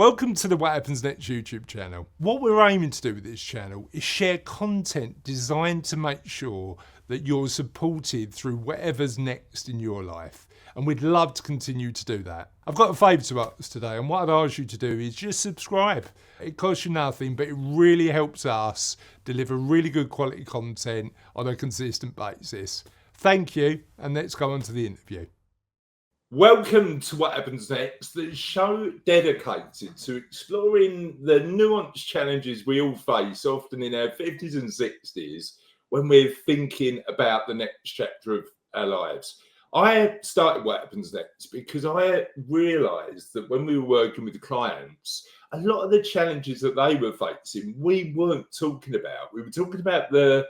Welcome to the What Happens Next YouTube channel. What we're aiming to do with this channel is share content designed to make sure that you're supported through whatever's next in your life. And we'd love to continue to do that. I've got a favour to ask today, and what I'd ask you to do is just subscribe. It costs you nothing, but it really helps us deliver really good quality content on a consistent basis. Thank you, and let's go on to the interview. Welcome to What Happens Next, the show dedicated to exploring the nuanced challenges we all face, often in our 50s and 60s, when we're thinking about the next chapter of our lives. I started What Happens Next because I realised that when we were working with the clients, a lot of the challenges that they were facing, we weren't talking about. We were talking about the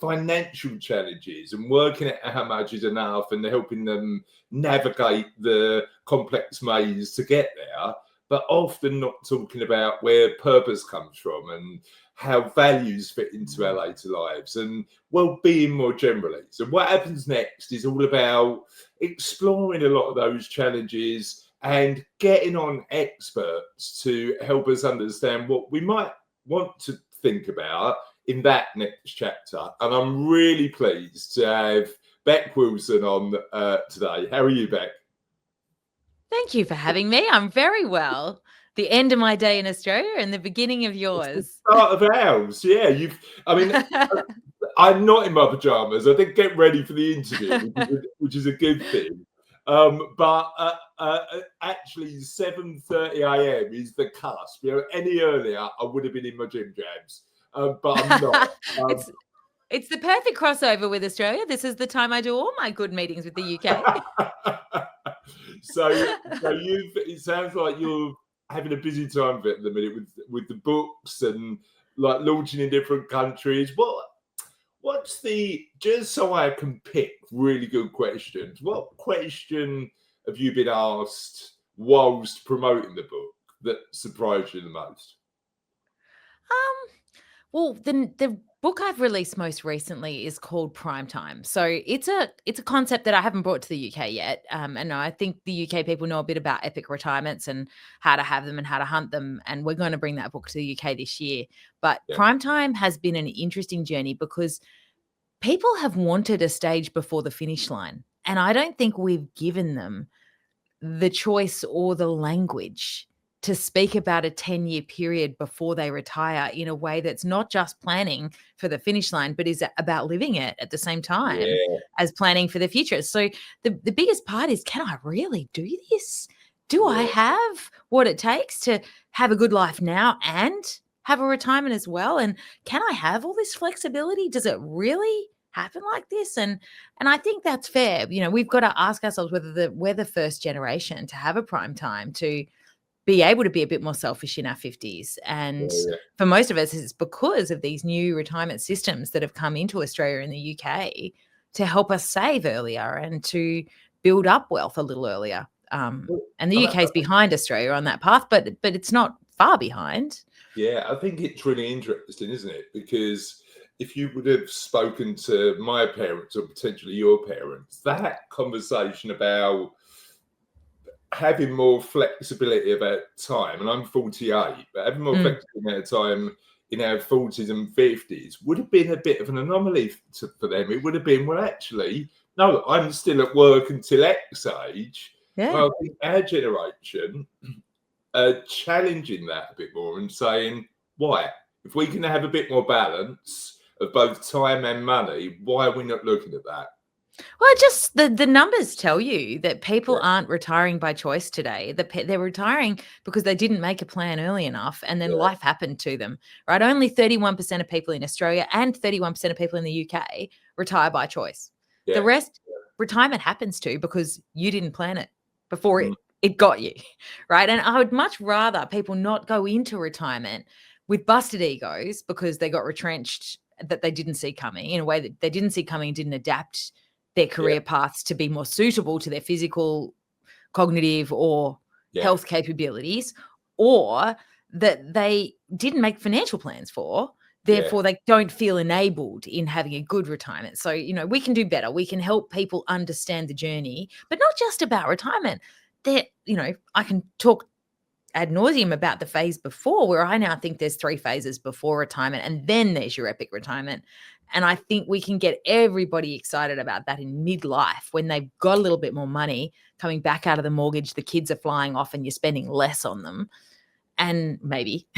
financial challenges and working out how much is enough and helping them navigate the complex maze to get there, but often not talking about where purpose comes from and how values fit into our later lives and well-being more generally. So what happens next is all about exploring a lot of those challenges and getting on experts to help us understand what we might want to think about in that next chapter. And I'm really pleased to have Beck Wilson on today. How are you, Beck? Thank you for having me. I'm very well. The end of my day in Australia and the beginning of yours. It's the start of ours. Yeah, I'm not in my pajamas. I did get ready for the interview, which is a good thing. But actually 7:30 a.m. is the cusp. Any earlier, I would have been in my gym jams. But I'm not. It's the perfect crossover with Australia. This is the time I do all my good meetings with the UK. so it sounds like you're having a busy time of it at the minute with the books and like launching in different countries. What's just so I can pick really good questions, what question have you been asked whilst promoting the book that surprised you the most? Well, the book I've released most recently is called Prime Time. So it's a concept that I haven't brought to the UK yet. And I think the UK people know a bit about epic retirements and how to have them and how to hunt them. And we're going to bring that book to the UK this year. But Prime Time has been an interesting journey because people have wanted a stage before the finish line. And I don't think we've given them the choice or the language to speak about a 10-year period before they retire in a way that's not just planning for the finish line, but is about living it at the same time as planning for the future. So the biggest part is, can I really do this? Do I have what it takes to have a good life now and have a retirement as well? And can I have all this flexibility? Does it really happen like this? And I think that's fair. We've got to ask ourselves whether we're the first generation to have a prime time to be able to be a bit more selfish in our 50s. And for most of us, it's because of these new retirement systems that have come into Australia and the UK to help us save earlier and to build up wealth a little earlier. And the UK is behind Australia on that path, but it's not far behind. Yeah, I think it's really interesting, isn't it? Because if you would have spoken to my parents or potentially your parents, that conversation about having more flexibility about time, and I'm 48, but having more flexibility about time in our 40s and 50s would have been a bit of an anomaly for them. It would have been, well, actually, no, I'm still at work until X age. Well, I think our generation are challenging that a bit more and saying, why? If we can have a bit more balance of both time and money, why are we not looking at that? Well, just the numbers tell you that people aren't retiring by choice today. They're retiring because they didn't make a plan early enough and then life happened to them, right? Only 31% of people in Australia and 31% of people in the UK retire by choice. The rest, retirement happens to because you didn't plan it before it got you, right? And I would much rather people not go into retirement with busted egos because they got retrenched that they didn't see coming in a way that they didn't see coming and didn't adapt their career paths to be more suitable to their physical, cognitive, or health capabilities, or that they didn't make financial plans for. Therefore, they don't feel enabled in having a good retirement. So, we can do better. We can help people understand the journey, but not just about retirement. I can talk ad nauseum about the phase before, where I now think there's 3 phases before retirement, and then there's your epic retirement. And I think we can get everybody excited about that in midlife when they've got a little bit more money coming back out of the mortgage, the kids are flying off and you're spending less on them. And maybe,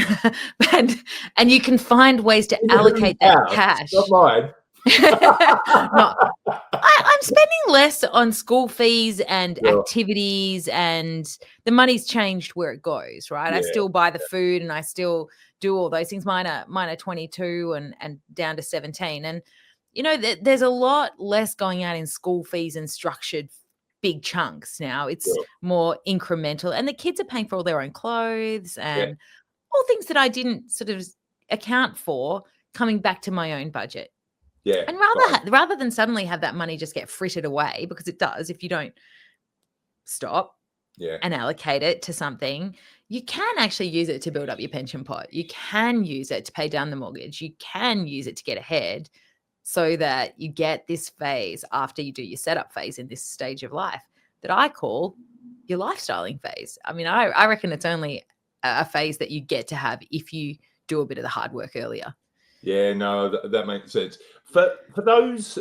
and you can find ways to allocate that cash. Not mine. Not, I'm spending less on school fees and activities, and the money's changed where it goes, right? I still buy the food and I still do all those things. Mine are 22 and down to 17. And, you know, there's a lot less going out in school fees and structured big chunks now. It's more incremental, and the kids are paying for all their own clothes and all things that I didn't sort of account for coming back to my own budget. Yeah. And rather than suddenly have that money just get frittered away, because it does if you don't stop and allocate it to something, you can actually use it to build up your pension pot. You can use it to pay down the mortgage. You can use it to get ahead, so that you get this phase after you do your setup phase in this stage of life that I call your lifestyling phase. I mean, I reckon it's only a phase that you get to have if you do a bit of the hard work earlier. Yeah, no, that makes sense. For those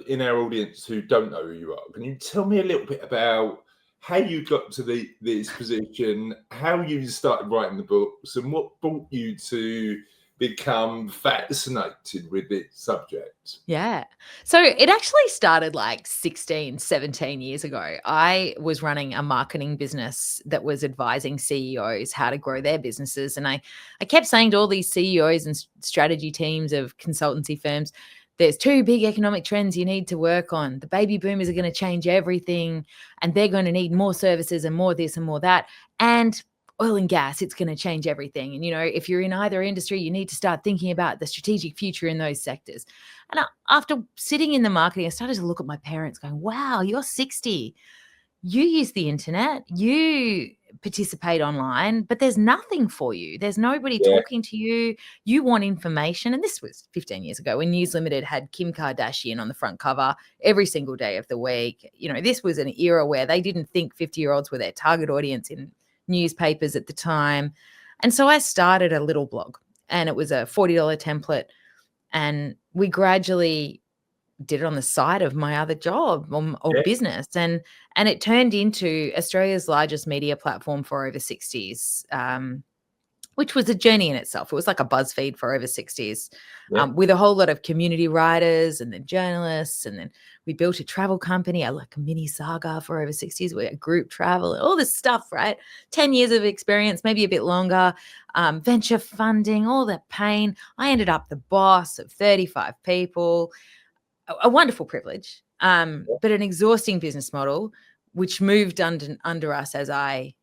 in our audience who don't know who you are, can you tell me a little bit about how you got to this position, how you started writing the books, and what brought you to become fascinated with this subject? Yeah. So it actually started like 16, 17 years ago. I was running a marketing business that was advising CEOs how to grow their businesses. And I kept saying to all these CEOs and strategy teams of consultancy firms, there's 2 big economic trends you need to work on. The baby boomers are going to change everything, and they're going to need more services and more this and more that. And oil and gas, it's going to change everything. And, you know, if you're in either industry, you need to start thinking about the strategic future in those sectors. And after sitting in the marketing, I started to look at my parents going, wow, you're 60. You use the internet, you participate online, but there's nothing for you. There's nobody talking to you. You want information. And this was 15 years ago when News Limited had Kim Kardashian on the front cover every single day of the week. You know, this was an era where they didn't think 50-year-olds were their target audience in newspapers at the time. And so I started a little blog, and it was a $40 template, and we gradually did it on the side of my other job or business, and it turned into Australia's largest media platform for over 60s, which was a journey in itself. It was like a BuzzFeed for over 60s, with a whole lot of community writers and then journalists. And then we built a travel company, like a mini saga for over 60s. We had group travel and all this stuff, right? 10 years of experience, maybe a bit longer, venture funding, all that pain. I ended up the boss of 35 people, a wonderful privilege, but an exhausting business model, which moved under us as I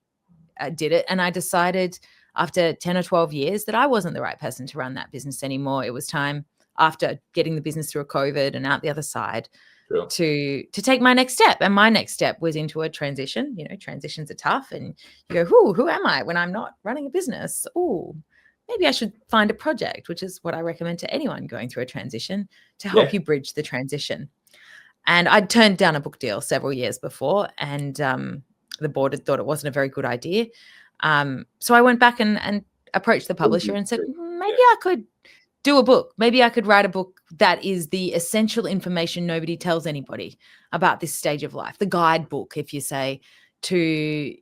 did it. And I decided after 10 or 12 years that I wasn't the right person to run that business anymore. It was time, after getting the business through COVID and out the other side, to take my next step. And my next step was into a transition. You know, transitions are tough, and you go, who am I when I'm not running a business? Oh, maybe I should find a project, which is what I recommend to anyone going through a transition, to help you bridge the transition. And I'd turned down a book deal several years before, and the board had thought it wasn't a very good idea. So I went back and approached the publisher and said, maybe I could do a book. Maybe I could write a book that is the essential information nobody tells anybody about this stage of life, the guidebook, if you say, to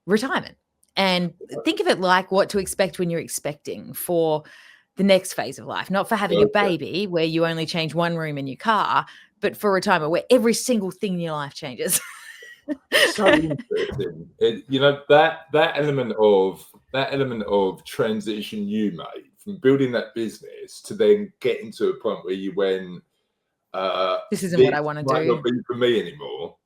retirement. And think of it like what to expect when you're expecting for the next phase of life, not for having a baby where you only change one room in your car, but for retirement where every single thing in your life changes. So interesting. You know, that element of transition you made from building that business to then getting to a point where you went, this isn't what I want to do. Might not be for me anymore.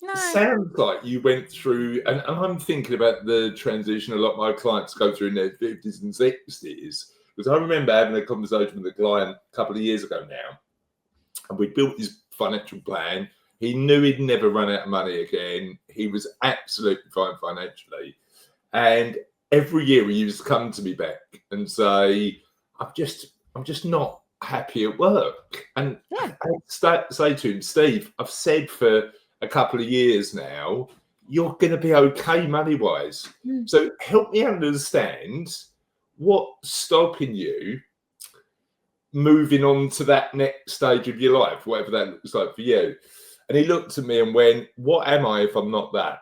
No. Sounds like you went through, and I'm thinking about the transition a lot of my clients go through in their 50s and 60s, because I remember having a conversation with a client a couple of years ago now, and we built his financial plan. He knew he'd never run out of money again. He was absolutely fine financially. And every year he used to come to me back and say, I'm just not happy at work. And I say to him, Steve, I've said for a couple of years now, you're going to be okay money-wise. So help me understand what's stopping you moving on to that next stage of your life, whatever that looks like for you. And he looked at me and went, what am I if I'm not that?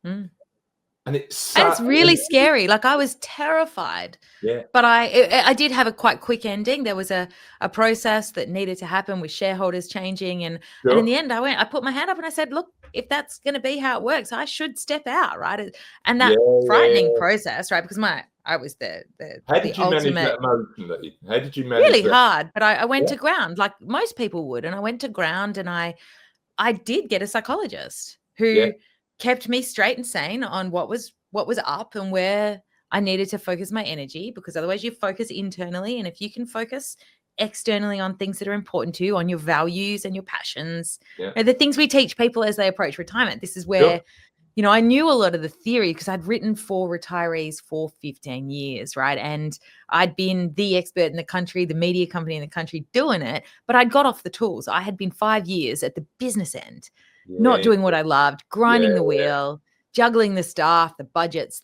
And it's really scary. Like, I was terrified. Yeah. But I did have a quite quick ending. There was a process that needed to happen with shareholders changing. And in the end, I put my hand up and I said, look, if that's going to be how it works, I should step out, right? And that frightening process, right? Because I was the How did you manage that emotionally? How did you manage really that? hard, but I went to ground like most people would. And I went to ground, and I did get a psychologist who kept me straight and sane on what was up and where I needed to focus my energy, because otherwise you focus internally. And if you can focus externally on things that are important to you, on your values and your passions, the things we teach people as they approach retirement, this is where, you know, I knew a lot of the theory because I'd written for retirees for 15 years, right? And I'd been the expert in the country, the media company in the country doing it, but I'd got off the tools. I had been 5 years at the business end, not doing what I loved, grinding the wheel, juggling the staff, the budgets,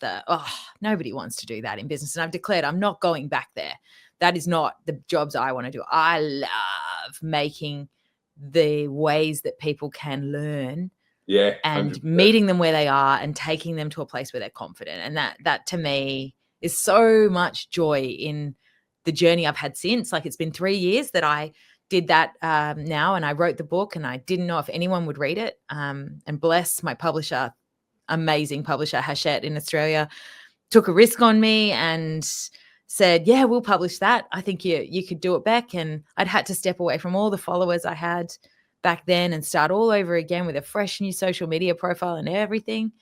nobody wants to do that in business. And I've declared I'm not going back there. That is not the jobs I want to do. I love making the ways that people can learn and 100%. meeting them where they are and taking them to a place where they're confident. And that to me is so much joy in the journey I've had since. Like, it's been 3 years that I did that now, and I wrote the book, and I didn't know if anyone would read it. And bless my publisher, amazing publisher, Hachette in Australia, took a risk on me and said, yeah, we'll publish that. I think you could do it, Beck. And I'd had to step away from all the followers I had back then and start all over again with a fresh new social media profile and everything.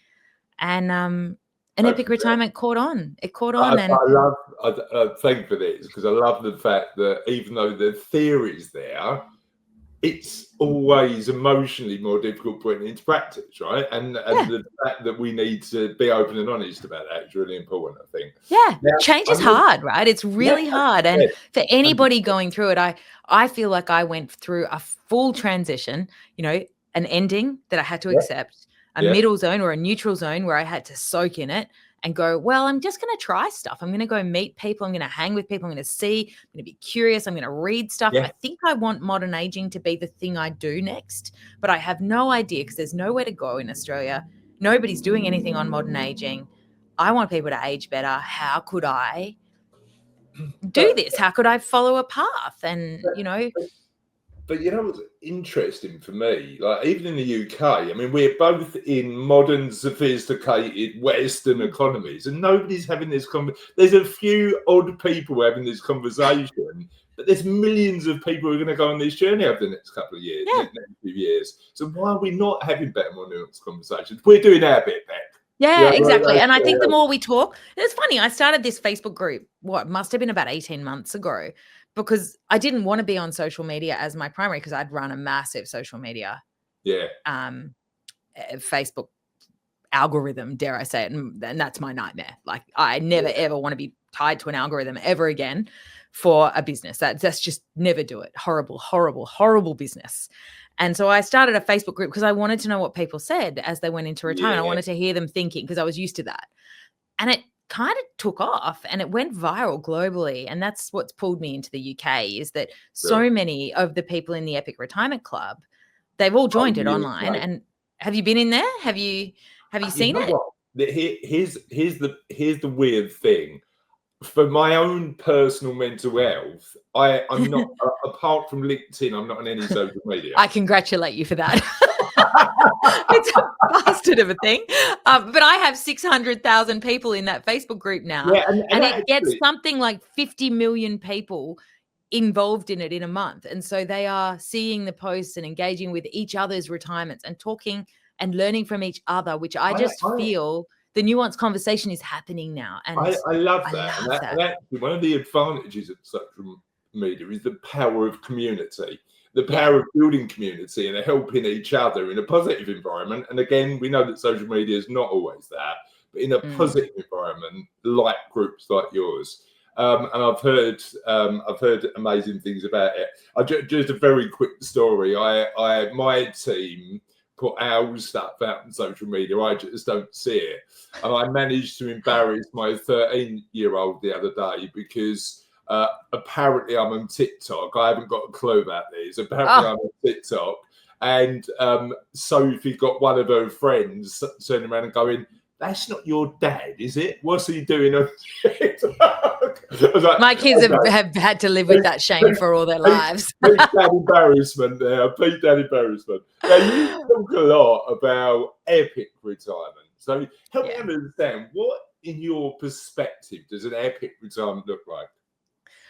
And Epic Retirement caught on. It caught on. I thank you for this, because I love the fact that even though the theory's there, it's always emotionally more difficult putting it into practice, right? And the fact that we need to be open and honest about that is really important, I think. Yeah, now, change is hard, right? It's really hard. And for anybody going through it, I feel like I went through a full transition, you know, an ending that I had to accept, a middle zone or a neutral zone where I had to soak in it and go, well, I'm just going to try stuff. I'm going to go meet people. I'm going to hang with people. I'm going to see. I'm going to be curious. I'm going to read stuff. I think I want modern aging to be the thing I do next, but I have no idea because there's nowhere to go in Australia. Nobody's doing anything on modern aging. I want people to age better. How could I do this? How could I follow a path? And, you know. But you know what's interesting for me? Like, even in the UK, I mean, we're both in modern, sophisticated Western economies, and nobody's having this conversation. There's a few odd people having this conversation, but there's millions of people who are going to go on this journey over the next couple of years, next few years. So why are we not having better, more nuanced conversations? We're doing our bit, Beck. Yeah, exactly. And I think the more we talk, it's funny. I started this Facebook group, must have been about 18 months ago, because I didn't want to be on social media as my primary, because I'd run a massive social media, Facebook algorithm, dare I say it, and that's my nightmare. Like, I never ever want to be tied to an algorithm ever again for a business. That's just never do it. Horrible, horrible, horrible business. And so I started a Facebook group because I wanted to know what people said as they went into retirement. I wanted to hear them thinking, because I was used to that. And it kind of took off and it went viral globally. And that's what's pulled me into the UK, is that so many of the people in the Epic Retirement Club, they've all joined it online. Right. And have you been in there? Have you seen it? Here's the weird thing. For my own personal mental health, I'm not, apart from LinkedIn, I'm not on any social media. I congratulate you for that. It's a bastard of a thing. But I have 600,000 people in that Facebook group now. Yeah, and it gets something like 50 million people involved in it in a month. And so they are seeing the posts and engaging with each other's retirements and talking and learning from each other, which I feel the nuanced conversation is happening now. And I love that. And actually, one of the advantages of social media is the power of community, the power of building community and helping each other in a positive environment. And again, we know that social media is not always that, but in a positive environment, like groups like yours. And I've heard amazing things about it. Just a very quick story. My team put our stuff out on social media. I just don't see it. And I managed to embarrass my 13-year-old the other day because apparently I'm on TikTok. I haven't got a clue about this. Apparently I'm on TikTok. And Sophie got one of her friends turning around and going, "That's not your dad, is it? What's he doing on TikTok?" Like, my kids have had to live with that shame for all their lives. Peak that embarrassment there. Peak that embarrassment. Now, you talk a lot about epic retirement. So help me understand, what, in your perspective, does an epic retirement look like?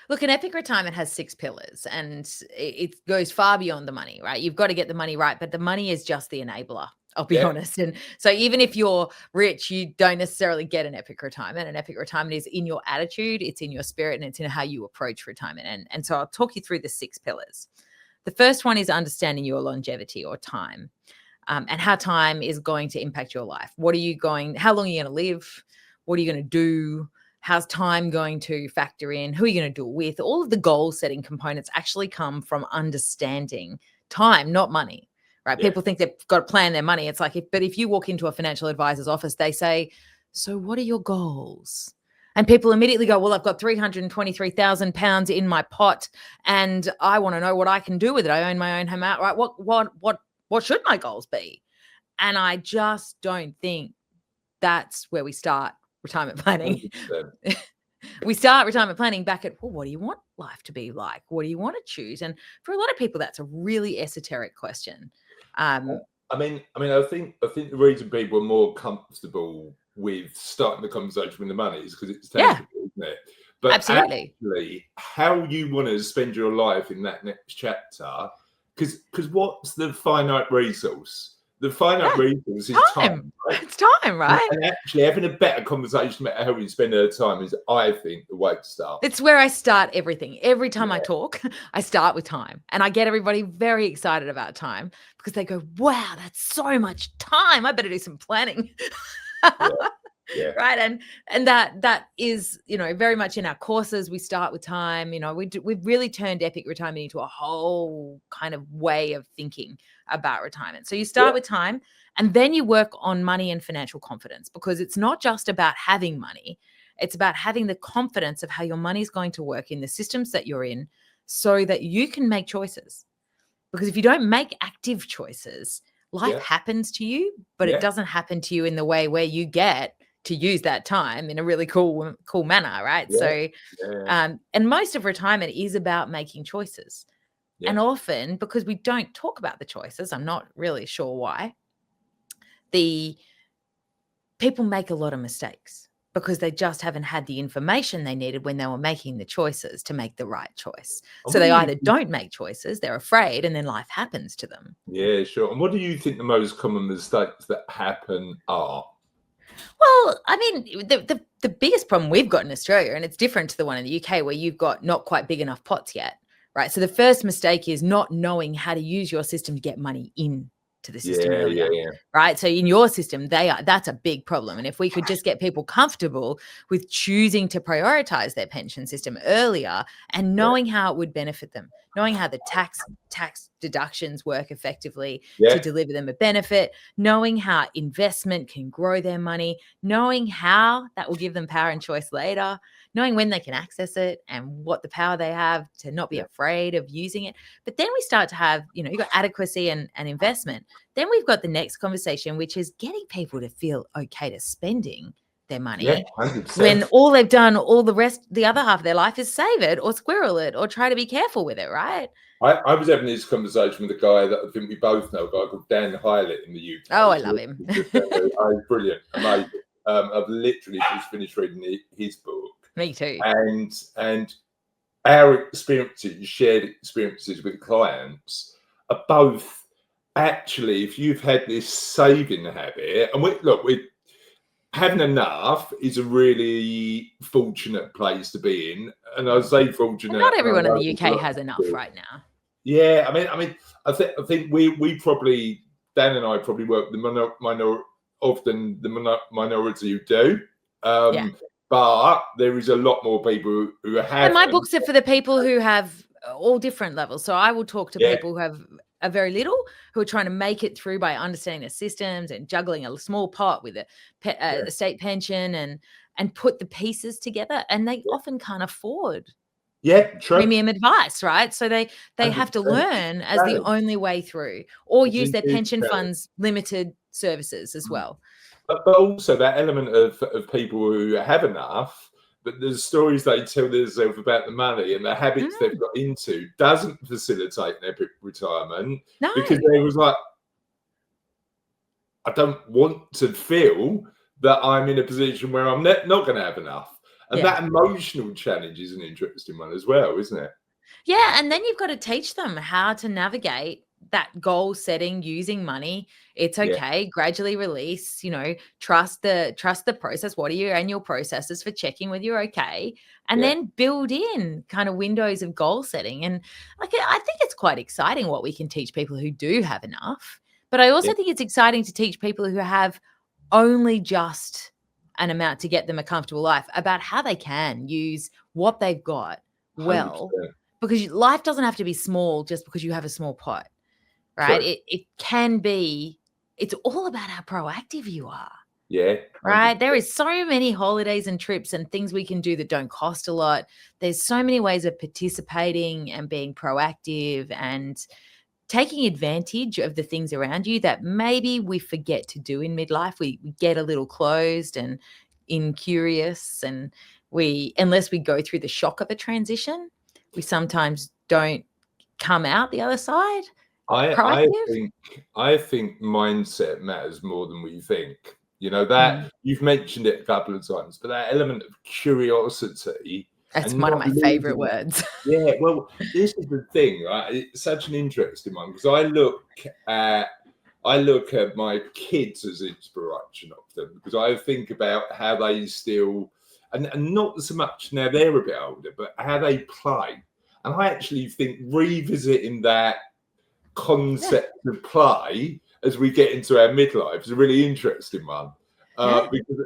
Look, an epic retirement has 6 pillars, and it goes far beyond the money, right? You've got to get the money right, but the money is just the enabler. I'll be honest. And so even if you're rich, you don't necessarily get an epic retirement. An epic retirement is in your attitude, it's in your spirit, and it's in how you approach retirement. And so I'll talk you through the 6 pillars. The first one is understanding your longevity or time, and how time is going to impact your life. How long are you going to live? What are you going to do? How's time going to factor in? Who are you going to do it with? All of the goal setting components actually come from understanding time, not money, right? People think they've got to plan their money. It's like, if you walk into a financial advisor's office, they say, "So what are your goals?" And people immediately go, "Well, I've got £323,000 in my pot and I want to know what I can do with it. I own my own home outright. What should my goals be?" And I just don't think that's where we start retirement planning. We start retirement planning back at, well, what do you want life to be like? What do you want to choose? And for a lot of people, that's a really esoteric question. I think the reason people are more comfortable with starting the conversation with the money is because it's tangible, isn't it? But absolutely, actually, how you want to spend your life in that next chapter, because what's the finite resource? The finite resource is time. Right? It's time, right? And actually having a better conversation about how we spend our time is, I think, the way to start. It's where I start everything. Every time I talk, I start with time. And I get everybody very excited about time because they go, "Wow, that's so much time. I better do some planning." Right. And that is, very much in our courses. We start with time. We've really turned epic retirement into a whole kind of way of thinking about retirement. So you start with time, and then you work on money and financial confidence, because it's not just about having money. It's about having the confidence of how your money is going to work in the systems that you're in, so that you can make choices. Because if you don't make active choices, life happens to you, but it doesn't happen to you in the way where you get to use that time in a really cool manner, right? And most of retirement is about making choices. And often, because we don't talk about the choices, I'm not really sure why, the people make a lot of mistakes because they just haven't had the information they needed when they were making the choices to make the right choice. So they either don't make choices, they're afraid, and then life happens to them. Yeah, sure. And what do you think the most common mistakes that happen are? Well, I mean, the biggest problem we've got in Australia, and it's different to the one in the UK where you've got not quite big enough pots yet, right? So the first mistake is not knowing how to use your system to get money in to the system earlier, right? So in your system, that's a big problem. And if we could just get people comfortable with choosing to prioritize their pension system earlier and knowing how it would benefit them, knowing how the tax deductions work effectively to deliver them a benefit, knowing how investment can grow their money, knowing how that will give them power and choice later, knowing when they can access it and what the power they have to not be afraid of using it. But then we start to have, you've got adequacy and investment. Then we've got the next conversation, which is getting people to feel okay to spending their money when all they've done, the other half of their life is save it or squirrel it or try to be careful with it, right? I was having this conversation with a guy that I think we both know, a guy called Dan Hylett in the UK. Oh, I love him. Brilliant, amazing. I've literally just finished reading his book. Me too. And our experiences, shared experiences with clients, are both actually, if you've had this saving habit, and we having enough is a really fortunate place to be in. And I say fortunate. And not everyone in the UK has enough right now. Yeah, I think we probably, Dan and I probably work with the minority who do. But there is a lot more people who have. And my books are for the people who have all different levels. So I will talk to people who have are very little, who are trying to make it through by understanding the systems and juggling a small pot with a state pension and put the pieces together, and they often can't afford premium advice, right? So they have to learn as the only way through, or use their pension funds limited services as well. But also that element of people who have enough, but the stories they tell themselves about the money and the habits they've got into doesn't facilitate an epic retirement. No. Because they was like, I don't want to feel that I'm in a position where I'm not going to have enough. And that emotional challenge is an interesting one as well, isn't it? Yeah, and then you've got to teach them how to navigate that goal setting using money. It's okay, gradually release, trust the process. What are your annual processes for checking whether you're okay? And then build in kind of windows of goal setting. And I think it's quite exciting what we can teach people who do have enough. But I also think it's exciting to teach people who have only just an amount to get them a comfortable life about how they can use what they've got well. 100%. Because life doesn't have to be small just because you have a small pot, right? It can be, it's all about how proactive you are. Yeah. 100%. Right? There is so many holidays and trips and things we can do that don't cost a lot. There's so many ways of participating and being proactive and taking advantage of the things around you that maybe we forget to do in midlife. We get a little closed and incurious, and unless we go through the shock of a transition, we sometimes don't come out the other side. I think mindset matters more than we think. That you've mentioned it a couple of times, but that element of curiosity. That's one of my favorite words. Yeah, well, this is the thing, right? It's such an interesting one because I look at my kids as inspiration of them, because I think about how they still, and not so much now they're a bit older, but how they play. And I actually think revisiting that concept of play as we get into our midlife is a really interesting one.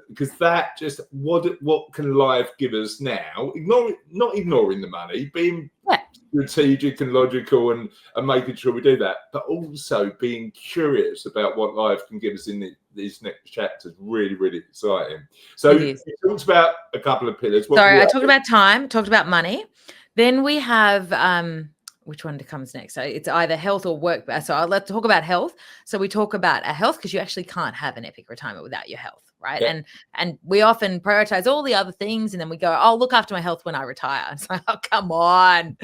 Because that just what can life give us now? Not ignoring the money, being strategic and logical and making sure we do that, but also being curious about what life can give us in these next chapters. Really, really exciting. So you talked about a couple of pillars. I talked about time, talked about money. Then we have which one comes next? So it's either health or work. So let's talk about health. So we talk about our health because you actually can't have an epic retirement without your health, right? Yeah. And we often prioritize all the other things, and then we go, "I'll look after my health when I retire." It's like, oh, come on.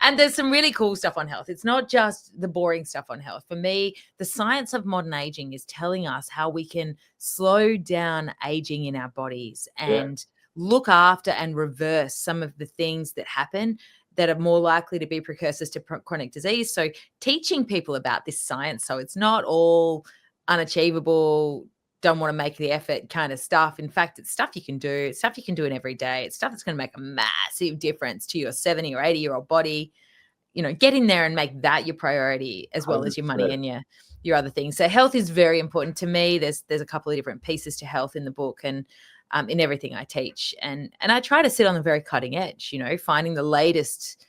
And there's some really cool stuff on health. It's not just the boring stuff on health. For me, the science of modern aging is telling us how we can slow down aging in our bodies and look after and reverse some of the things that happen that are more likely to be precursors to chronic disease. So teaching people about this science, so it's not all unachievable, don't want to make the effort kind of stuff. In fact, it's stuff you can do. It's stuff you can do in every day. It's stuff that's going to make a massive difference to your 70 or 80-year-old body. Get in there and make that your priority as well 100%. As your money and your other things. So health is very important to me. There's a couple of different pieces to health in the book and in everything I teach. And I try to sit on the very cutting edge, finding the latest.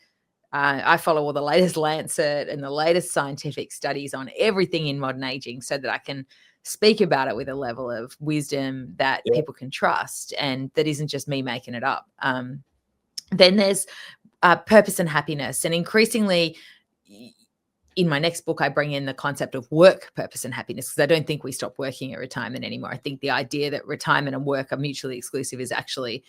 I follow all the latest Lancet and the latest scientific studies on everything in modern aging so that I can speak about it with a level of wisdom that people can trust and that isn't just me making it up. Then there's purpose and happiness. And increasingly in my next book, I bring in the concept of work, purpose and happiness, because I don't think we stop working at retirement anymore. I think the idea that retirement and work are mutually exclusive is actually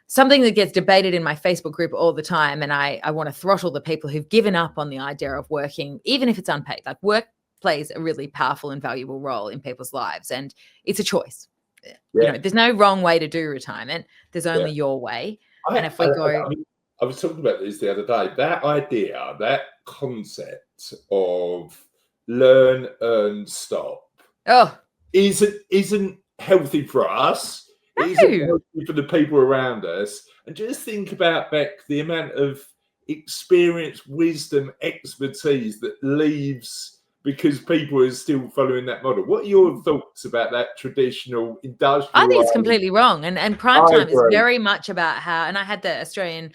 something that gets debated in my Facebook group all the time. And I want to throttle the people who've given up on the idea of working, even if it's unpaid. Like, work plays a really powerful and valuable role in people's lives, and it's a choice. There's no wrong way to do retirement. There's only your way. I was talking about this the other day. That idea, that concept of learn, earn, stop, isn't healthy for us. No. It isn't healthy for the people around us. And just think about, Beck, the amount of experience, wisdom, expertise that leaves because people are still following that model. What are your thoughts about that traditional industrial? I think it's completely wrong. And prime time is very much about how, and I had the Australian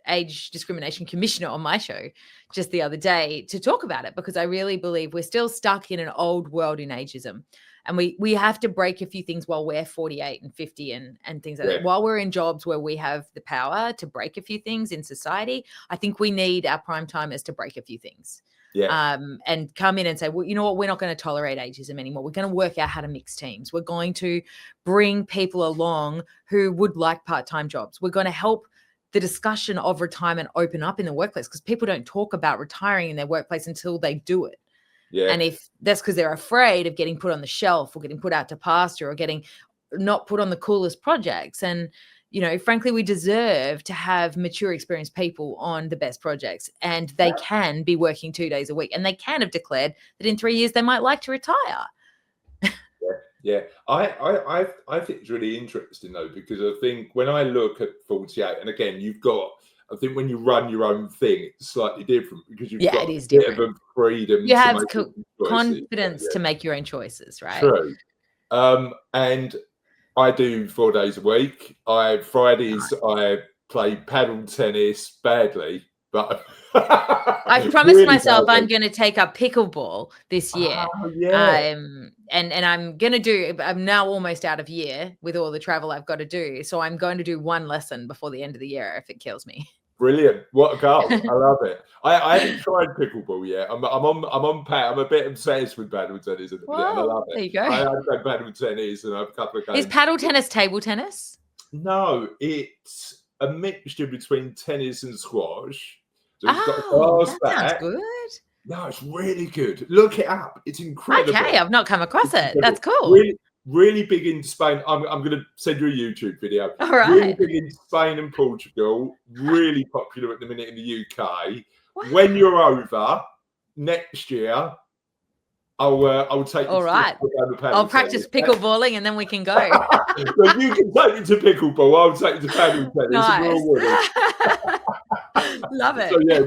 age discrimination commissioner on my show just the other day to talk about it, because I really believe we're still stuck in an old world in ageism. And we have to break a few things while we're 48 and 50 and things like that. While we're in jobs where we have the power to break a few things in society, I think we need our prime timers to break a few things. And come in and say, well, you know what, we're not going to tolerate ageism anymore. We're going to work out how to mix teams. We're going to bring people along who would like part-time jobs. We're going to help the discussion of retirement open up in the workplace, because people don't talk about retiring in their workplace until they do it. And if that's because they're afraid of getting put on the shelf or getting put out to pasture or getting not put on the coolest projects. And, you know, frankly, we deserve to have mature, experienced people on the best projects, and they can be working 2 days a week, and they can have declared that in 3 years they might like to retire. I think it's really interesting though, because I think when I look at 48, and again, I think when you run your own thing, it's slightly different, because you've got a bit of a freedom. You have confidence to make your own choices, right? True. And I do 4 days a week. Fridays I play paddle tennis badly, but I've promised myself I'm going to take up pickleball this year. And I'm going to I'm now almost out of year with all the travel I've got to do. So I'm going to do one lesson before the end of the year if it kills me. Brilliant. What a goal. I love it. I haven't tried pickleball yet. I'm a bit obsessed with paddle tennis at the minute, and I love it. There you go. I play paddle tennis and I have a couple of games. Is paddle tennis table tennis? No, it's a mixture between tennis and squash. So it's got a glass that sounds good. No, it's really good. Look it up. It's incredible. Okay, I've not come across it. That's cool. Really, really big in Spain. I'm going to send you a YouTube video. All right. Really big in Spain and Portugal. Really popular at the minute in the UK. Wow. When you're over next year, I'll take you. All right. I'll practice pickleballing and then we can go. So you can take me to pickleball. I'll take you to paddle tennis. Nice. Love it. So yeah,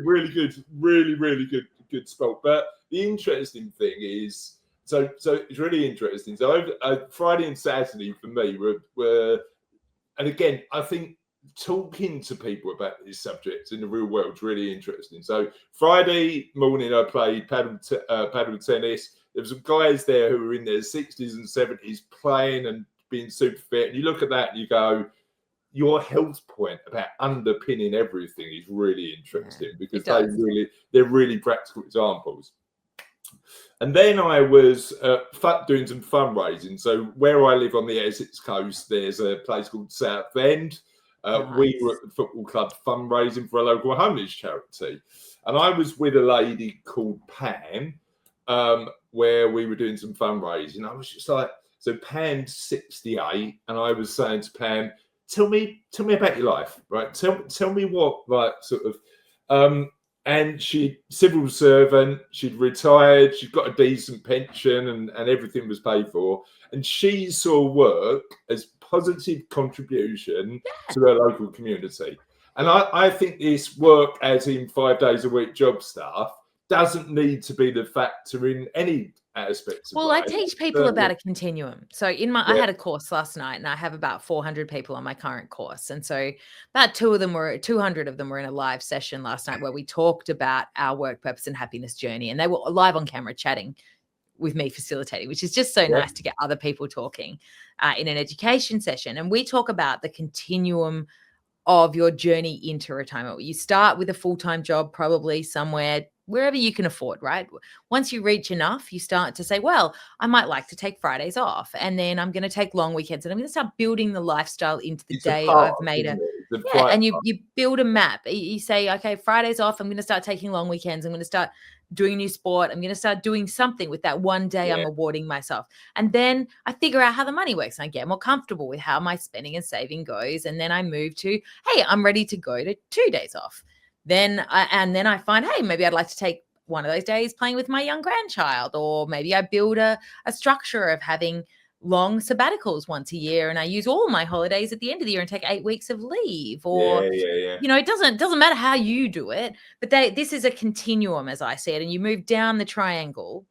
really good, really good sport. But the interesting thing is, so it's really interesting. So Friday and Saturday for me were, and again, I think talking to people about these subjects in the real world is really interesting. So Friday morning I played paddle tennis. There were some guys there who were in their 60s and 70s playing and being super fit. And you look at that and you go, your health point about underpinning everything is really interesting, because they're really practical examples. And then I was doing some fundraising. So where I live on the Essex coast, there's a place called Southend. Nice. We were at the football club fundraising for a local homeless charity. And I was with a lady called Pam, where we were doing some fundraising. I was just like, so Pam's 68, and I was saying to Pam, tell me about your life, right? Tell me what, like, sort of, and she civil servant, she'd retired, she'd got a decent pension, and everything was paid for. And she saw work as positive contribution to her local community. And I think this work, as in 5 days a week job stuff, doesn't need to be the factor in any aspects of life. I teach people about a continuum. So I had a course last night, and I have about 400 people on my current course. And so about 200 of them were in a live session last night where we talked about our work purpose and happiness journey. And they were live on camera chatting with me facilitating, which is just so nice to get other people talking in an education session. And we talk about the continuum of your journey into retirement. You start with a full-time job, probably somewhere, wherever you can afford, right? Once you reach enough, you start to say, well, I might like to take Fridays off, and then I'm going to take long weekends, and I'm going to start building the lifestyle into the day I've made it. And you build a map. You say, okay, Fridays off, I'm going to start taking long weekends. I'm going to start doing a new sport. I'm going to start doing something with that one day I'm awarding myself. And then I figure out how the money works. And I get more comfortable with how my spending and saving goes. And then I move to, hey, I'm ready to go to 2 days off. Then I find, hey, maybe I'd like to take one of those days playing with my young grandchild, or maybe I build a structure of having long sabbaticals once a year, and I use all my holidays at the end of the year and take 8 weeks of leave. Or you know, it doesn't matter how you do it, but this is a continuum, as I see it, and you move down the triangle,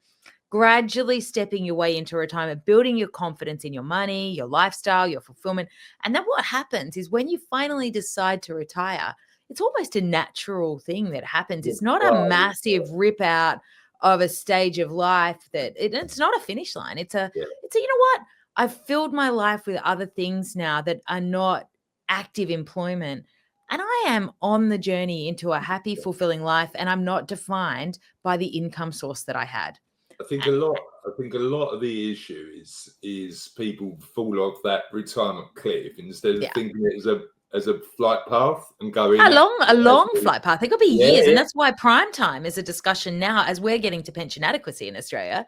gradually stepping your way into retirement, building your confidence in your money, your lifestyle, your fulfillment. And then what happens is when you finally decide to retire, it's almost a natural thing that happens. It's not a massive rip out of a stage of life it's not a finish line. It's a you know what? I've filled my life with other things now that are not active employment. And I am on the journey into a happy, fulfilling life, and I'm not defined by the income source that I had. I think a lot of the issue is people fall off that retirement cliff instead of thinking it as a flight path and going a long flight path. It could be years, and that's why prime time is a discussion now as we're getting to pension adequacy in Australia.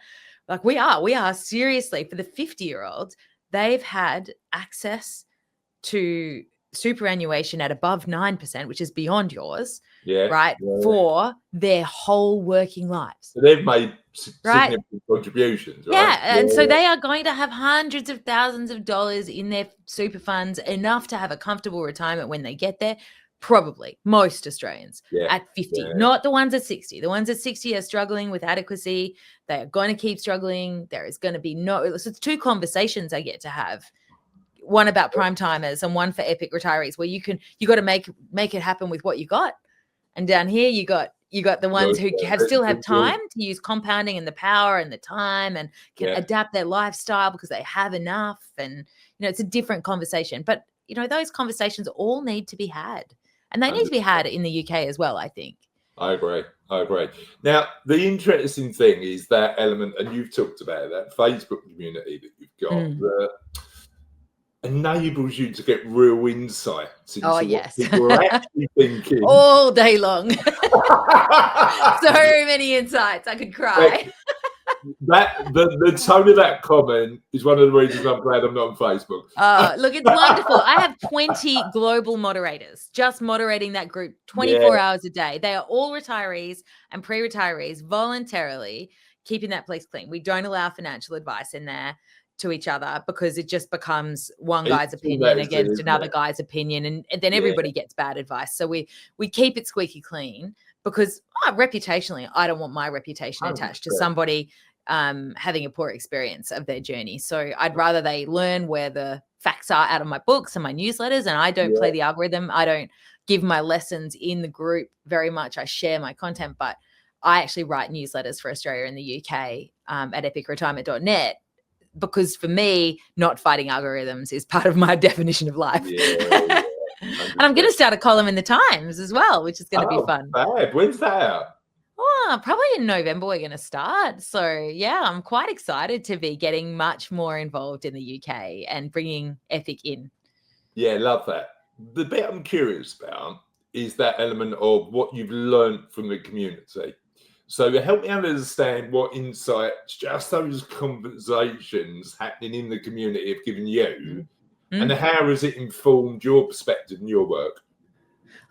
Like we are seriously, for the 50-year-olds, they've had access to superannuation at above 9%, which is beyond yours, right? For their whole working lives. So they've made significant contributions, right? Yeah, and so they are going to have hundreds of thousands of dollars in their super funds, enough to have a comfortable retirement when they get there. Probably most Australians at 50, not the ones at 60. The ones at 60 are struggling with adequacy. They are going to keep struggling. There is going to be so it's two conversations I get to have. One about prime timers and one for epic retirees, where you got to make it happen with what you got. And down here you got the ones who still have time to use compounding and the power and the time and can adapt their lifestyle because they have enough. And it's a different conversation. But those conversations all need to be had. And they need to be had in the UK as well, I think. I agree. Now, the interesting thing is that element, and you've talked about that Facebook community that you've got, that enables you to get real insights into what people are actually thinking. All day long. So many insights. I could cry. The tone of that comment is one of the reasons I'm glad I'm not on Facebook. Look, it's wonderful. I have 20 global moderators just moderating that group 24 hours a day. They are all retirees and pre-retirees, voluntarily keeping that place clean. We don't allow financial advice in there to each other because it just becomes one guy's opinion against another guy's opinion, and then everybody gets bad advice. So we keep it squeaky clean because reputationally, I don't want my reputation attached to somebody having a poor experience of their journey. So I'd rather they learn where the facts are out of my books and my newsletters, and I don't play the algorithm. I don't give my lessons in the group very much. I share my content, but I actually write newsletters for Australia and the UK at epicretirement.net. Because for me, not fighting algorithms is part of my definition of life. And I'm going to start a column in the Times as well, which is going to be fun. Bad. When's that out? Probably in November we're going to start. So, I'm quite excited to be getting much more involved in the UK and bringing Epic in. Yeah, love that. The bit I'm curious about is that element of what you've learned from the community. So help me understand what insights just those conversations happening in the community have given you, and how has it informed your perspective and your work?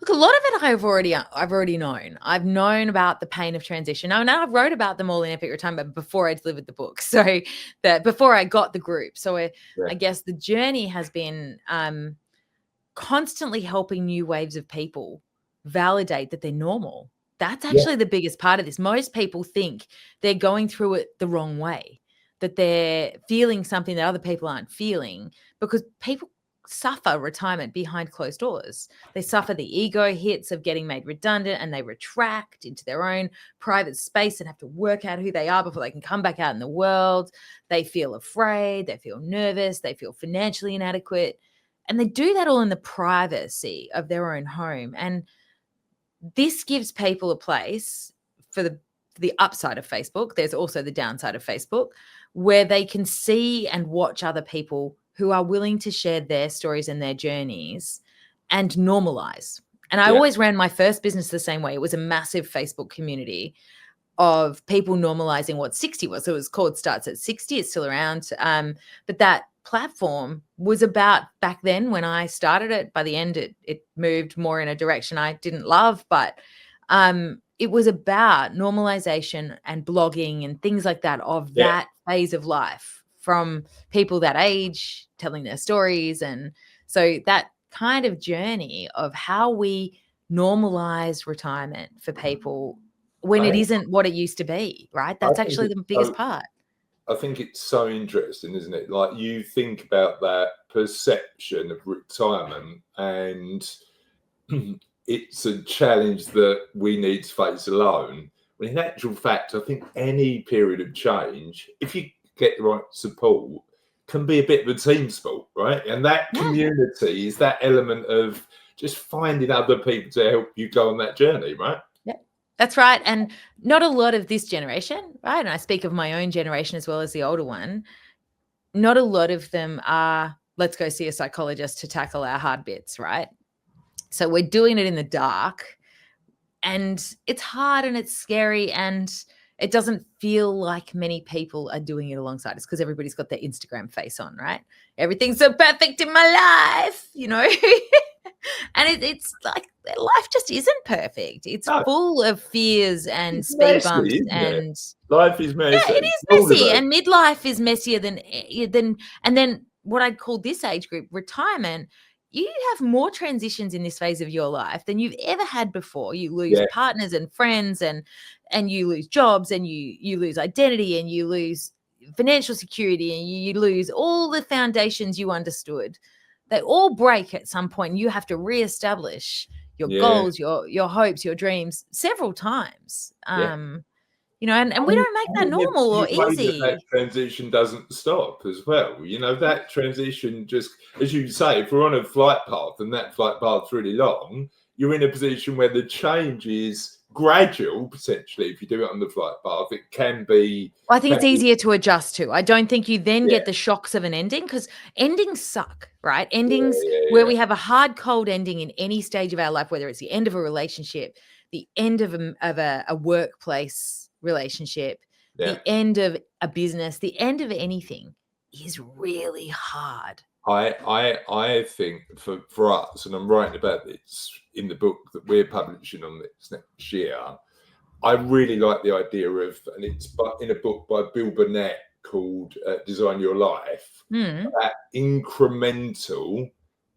Look, a lot of it I've already known. I've known about the pain of transition. I know I wrote about them all in Epic Retirement before I delivered the book, so that before I got the group. So I guess the journey has been constantly helping new waves of people validate that they're normal. That's actually the biggest part of this. Most people think they're going through it the wrong way, that they're feeling something that other people aren't feeling, because people suffer retirement behind closed doors. They suffer the ego hits of getting made redundant, and they retract into their own private space and have to work out who they are before they can come back out in the world. They feel afraid, they feel nervous, they feel financially inadequate, and they do that all in the privacy of their own home. And this gives people a place for the upside of Facebook. There's also the downside of Facebook, where they can see and watch other people who are willing to share their stories and their journeys and normalize. And I always ran my first business the same way. It was a massive Facebook community of people normalizing what 60 was. So it was called Starts at 60. It's still around. But that platform was about, back then when I started it, by the end it moved more in a direction I didn't love, but it was about normalization and blogging and things like that of that phase of life, from people that age telling their stories. And so that kind of journey of how we normalize retirement for people when it isn't what it used to be, right? That's actually the biggest part. I think it's so interesting, isn't it? Like, you think about that perception of retirement, and it's a challenge that we need to face alone. When in actual fact, I think any period of change, if you get the right support, can be a bit of a team sport, right? And that community is that element of just finding other people to help you go on that journey, right? Yeah, that's right. And not a lot of this generation, right? And I speak of my own generation as well as the older one. Not a lot of them are, let's go see a psychologist to tackle our hard bits, right? So we're doing it in the dark, and it's hard and it's scary, and it doesn't feel like many people are doing it alongside us because everybody's got their Instagram face on, right? Everything's so perfect in my life, you know? And it's like life just isn't perfect. It's full of fears and speed bumps, and life is messy. Yeah, it is messy, and midlife is messier than and then what I'd call this age group, retirement. You have more transitions in this phase of your life than you've ever had before. You lose partners and friends, and you lose jobs, and you lose identity, and you lose financial security, and you lose all the foundations you understood. They all break at some point. You have to reestablish your goals, your hopes, your dreams several times. You know, and we don't make that normal or easy. That transition doesn't stop as well. You know, that transition just, as you say, if we're on a flight path and that flight path's really long, you're in a position where the change is gradual, potentially. If you do it on the flight path, it can be. I think it's easier to adjust to. I don't think you then get the shocks of an ending, because endings suck, right? Endings where we have a hard, cold ending in any stage of our life, whether it's the end of a relationship, the end of a workplace relationship, the end of a business, the end of anything is really hard. I think for us, and I'm writing about this in the book that we're publishing on this next year, I really like the idea of, and it's in a book by Bill Burnett called Design Your Life, that incremental,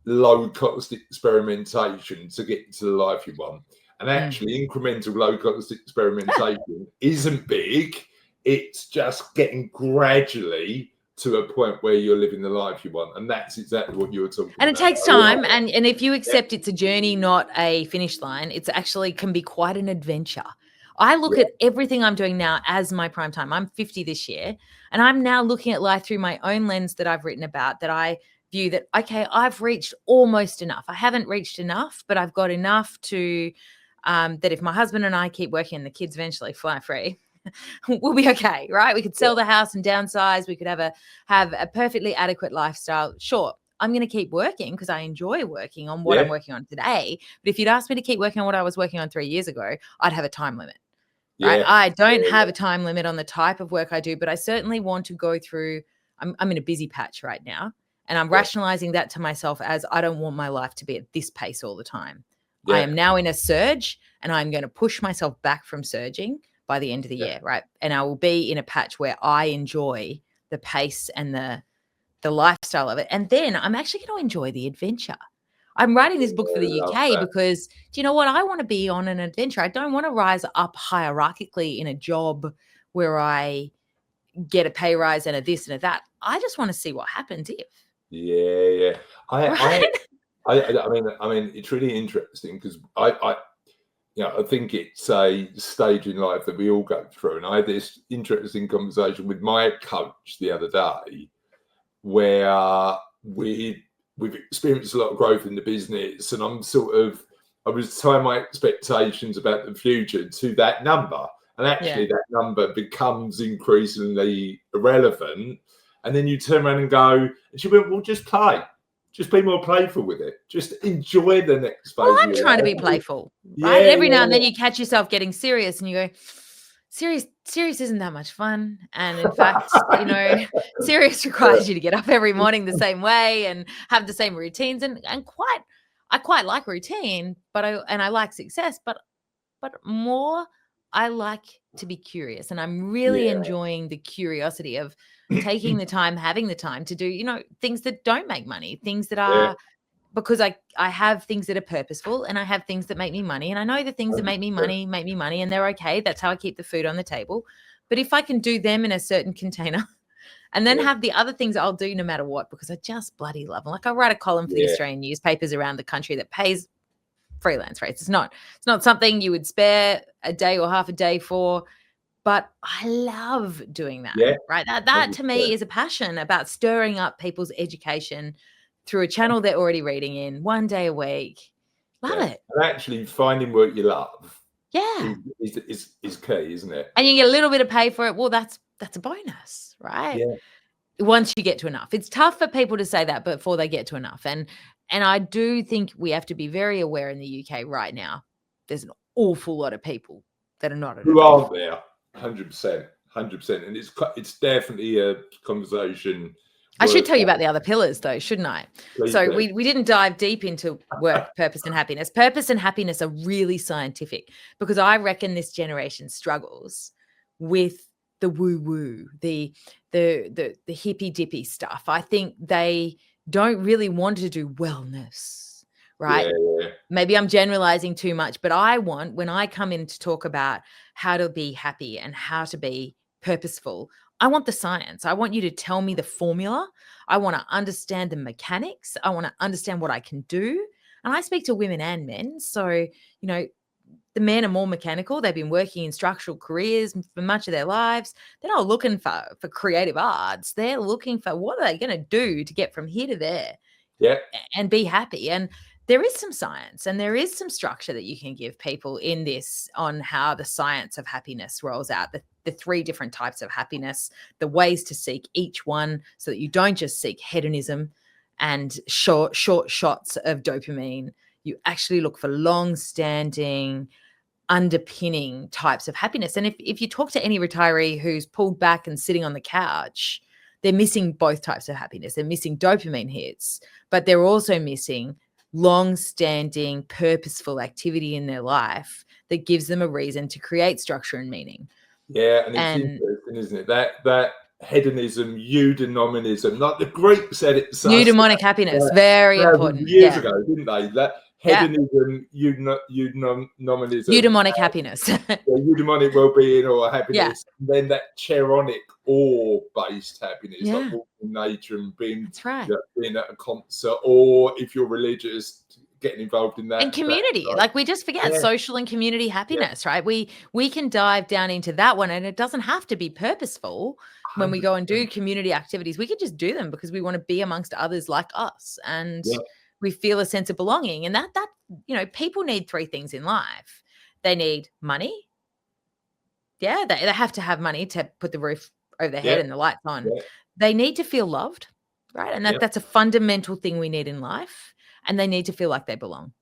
low-cost experimentation to get to the life you want. And actually, incremental low-cost experimentation isn't big. It's just getting gradually to a point where you're living the life you want. And that's exactly what you were talking about. And it takes time. And if you accept it's a journey, not a finish line, it's actually can be quite an adventure. I look at everything I'm doing now as my prime time. I'm 50 this year, and I'm now looking at life through my own lens that I've written about, that I view that, okay, I've reached almost enough. I haven't reached enough, but I've got enough to... that if my husband and I keep working and the kids eventually fly free, we'll be okay, right? We could sell the house and downsize. We could have a perfectly adequate lifestyle. Sure, I'm going to keep working because I enjoy working on what I'm working on today. But if you'd asked me to keep working on what I was working on 3 years ago, I'd have a time limit, right? I don't have a time limit on the type of work I do, but I certainly want to go through. I'm in a busy patch right now, and I'm rationalizing that to myself as I don't want my life to be at this pace all the time. I am now in a surge, and I'm going to push myself back from surging by the end of the year, right? And I will be in a patch where I enjoy the pace and the lifestyle of it. And then I'm actually going to enjoy the adventure. I'm writing this book for the UK because, do you know what? I want to be on an adventure. I don't want to rise up hierarchically in a job where I get a pay rise and a this and a that. I just want to see what happens if. I mean, it's really interesting because I think it's a stage in life that we all go through. And I had this interesting conversation with my coach the other day, where we've experienced a lot of growth in the business, and I was tying my expectations about the future to that number, and actually that number becomes increasingly irrelevant. And then you turn around and go, and she went, "Well, just play." Just be more playful with it. Just enjoy the next phase. Well, I'm trying to be playful, right? And every now and then you catch yourself getting serious, and you go, serious isn't that much fun. And in fact, serious requires you to get up every morning the same way and have the same routines. And I quite like routine, but I like success, but more I like to be curious. And I'm really enjoying the curiosity of taking the time, having the time to do, things that don't make money, things that are because I have things that are purposeful, and I have things that make me money. And I know the things that make me money, and they're okay. That's how I keep the food on the table. But if I can do them in a certain container and then have the other things I'll do no matter what, because I just bloody love them. Like I write a column for the Australian newspapers around the country that pays freelance rates. It's not something you would spare a day or half a day for, but I love doing that. Yeah. Right. That to me is a passion about stirring up people's education through a channel they're already reading in, 1 day a week. Love it. And actually finding work you love is key, isn't it? And you get a little bit of pay for it. Well, that's a bonus, right? Yeah. Once you get to enough. It's tough for people to say that before they get to enough. And I do think we have to be very aware in the UK right now. There's an awful lot of people that are not at Who enough. aren't there? 100%. And it's definitely a conversation. I should tell you about the other pillars, though, shouldn't I? Please So do. we didn't dive deep into work, purpose, and happiness. Purpose and happiness are really scientific, because I reckon this generation struggles with the woo-woo, the hippy-dippy stuff. I think they don't really want to do wellness, right? Yeah. Maybe I'm generalizing too much, but when I come in to talk about how to be happy and how to be purposeful, I want the science. I want you to tell me the formula. I want to understand the mechanics. I want to understand what I can do. And I speak to women and men. So, the men are more mechanical. They've been working in structural careers for much of their lives. They're not looking for creative arts. They're looking for what are they going to do to get from here to there and be happy. And there is some science and there is some structure that you can give people in this on how the science of happiness rolls out, the 3 different types of happiness, the ways to seek each one so that you don't just seek hedonism and short shots of dopamine. You actually look for long-standing, underpinning types of happiness. And if you talk to any retiree who's pulled back and sitting on the couch, they're missing both types of happiness. They're missing dopamine hits, but they're also missing long-standing, purposeful activity in their life that gives them a reason to create structure and meaning. Yeah, and it's interesting, isn't it? That hedonism, eudaimonism, like the Greeks said it. Eudaimonic happiness, very important. Years ago, didn't they? That hedonism, eudaimonism. Eudaimonic happiness. Eudaimonic well-being or happiness. And then that Charonic awe-based happiness, like walking in nature and being at a concert, or if you're religious, getting involved in that. And community, like we just forget social and community happiness, right? We can dive down into that one, and it doesn't have to be purposeful. When we go and do community activities, we can just do them because we want to be amongst others like us, and we feel a sense of belonging. And that people need 3 things in life. They need money. They have to have money to put the roof over their head and the lights on. They need to feel loved, right? And that's a fundamental thing we need in life. And they need to feel like they belong.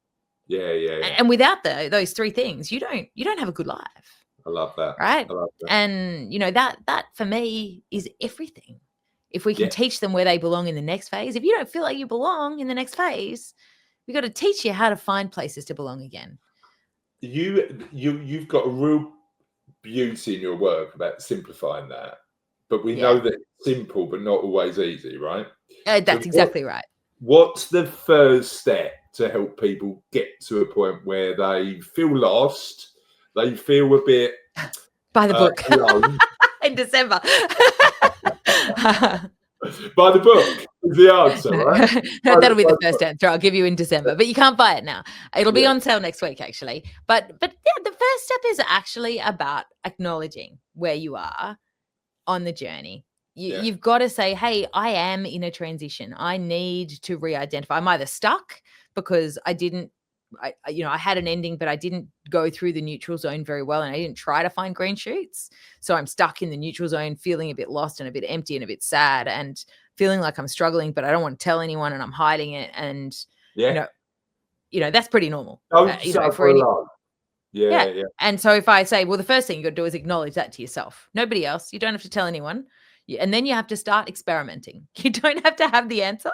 And without those 3 things, you don't have a good life. I love that. Right. I love that. And that for me is everything. If we can teach them where they belong in the next phase, if you don't feel like you belong in the next phase, we've got to teach you how to find places to belong again. You've got a real beauty in your work about simplifying that. But we know that it's simple, but not always easy, right? That's exactly right. What's the first step to help people get to a point where they feel lost? They feel a bit by the book alone. In December. By the book is the answer, right? That'll be the first answer I'll give you in December, but you can't buy it now. It'll be on sale next week, actually. But the first step is actually about acknowledging where you are on the journey. You've got to say, hey, I am in a transition. I need to re-identify. I'm either stuck because I had an ending, but I didn't go through the neutral zone very well, and I didn't try to find green shoots. So I'm stuck in the neutral zone, feeling a bit lost and a bit empty and a bit sad and feeling like I'm struggling, but I don't want to tell anyone and I'm hiding it. And, that's pretty normal. And so if I say, well, the first thing you got to do is acknowledge that to yourself. Nobody else. You don't have to tell anyone. And then you have to start experimenting. You don't have to have the answer.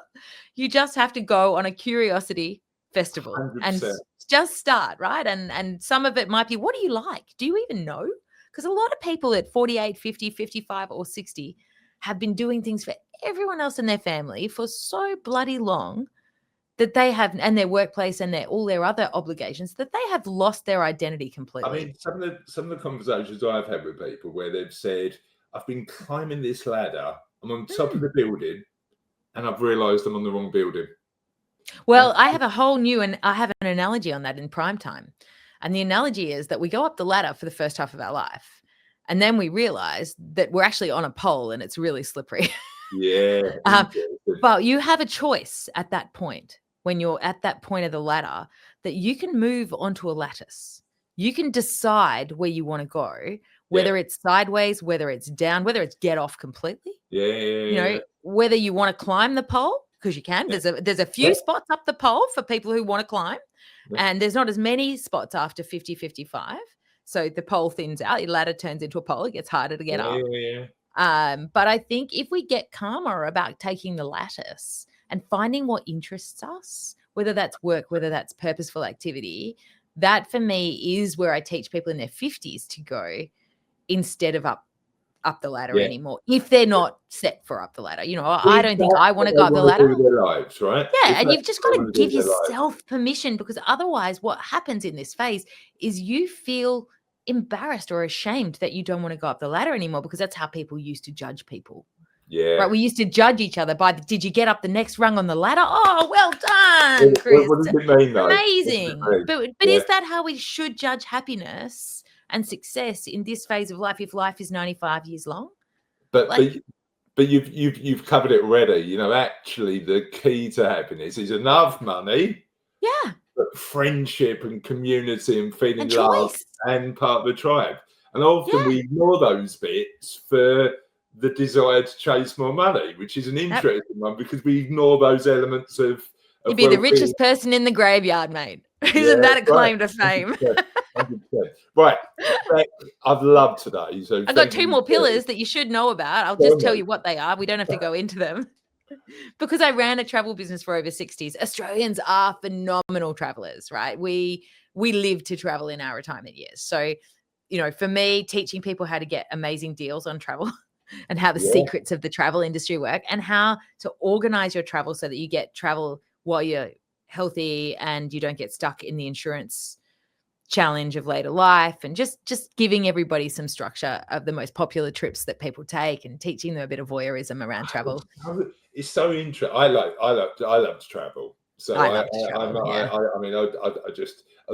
You just have to go on a curiosity festival 100%. And just start, right? And some of it might be, what do you like? Do you even know? Because a lot of people at 48, 50, 55 or 60 have been doing things for everyone else in their family for so bloody long that they have, and their workplace and all their other obligations, that they have lost their identity completely. I mean, some of the conversations I've had with people where they've said, I've been climbing this ladder, I'm on top of the building, and I've realised I'm on the wrong building. Well, I have a whole new, and I have an analogy on that in prime time. And the analogy is that we go up the ladder for the first half of our life. And then we realize that we're actually on a pole and it's really slippery. Yeah. But you have a choice at that point, when you're at that point of the ladder, that you can move onto a lattice. You can decide where you want to go, whether it's sideways, whether it's down, whether it's get off completely. Whether you want to climb the pole, because you can. There's a few spots up the pole for people who want to climb, and there's not as many spots after 50, 55. So the pole thins out, your ladder turns into a pole, it gets harder to get up. But I think if we get calmer about taking the lattice and finding what interests us, whether that's work, whether that's purposeful activity, that for me is where I teach people in their 50s to go instead of up the ladder anymore, if they're not set for up the ladder. I don't think I want to go up the ladder. Their lives, right? And you've just got to give yourself permission, because otherwise what happens in this phase is you feel embarrassed or ashamed that you don't want to go up the ladder anymore, because that's how people used to judge people. Yeah. Right. We used to judge each other by did you get up the next rung on the ladder? Oh, well done, Chris. What does it mean, though? Amazing. But is that how we should judge happiness and success in this phase of life, if life is 95 years long? But you've covered it already. Actually the key to happiness is enough money. Yeah. But friendship and community and feeling loved and part of the tribe. And often we ignore those bits for the desire to chase more money, which is an interesting one, because we ignore those elements of you'd be the richest person in the graveyard, mate. Isn't that a claim to fame? 100%. Right. I've loved today. So I've got two more pillars that you should know about. I'll just tell you what they are. We don't have to go into them. Because I ran a travel business for over 60s, Australians are phenomenal travelers, right? We live to travel in our retirement years. So, for me, teaching people how to get amazing deals on travel and how the secrets of the travel industry work, and how to organize your travel so that you get travel while you're healthy and you don't get stuck in the insurance challenge of later life, and just giving everybody some structure of the most popular trips that people take, and teaching them a bit of voyeurism around travel. It's so interesting. I love to travel. So I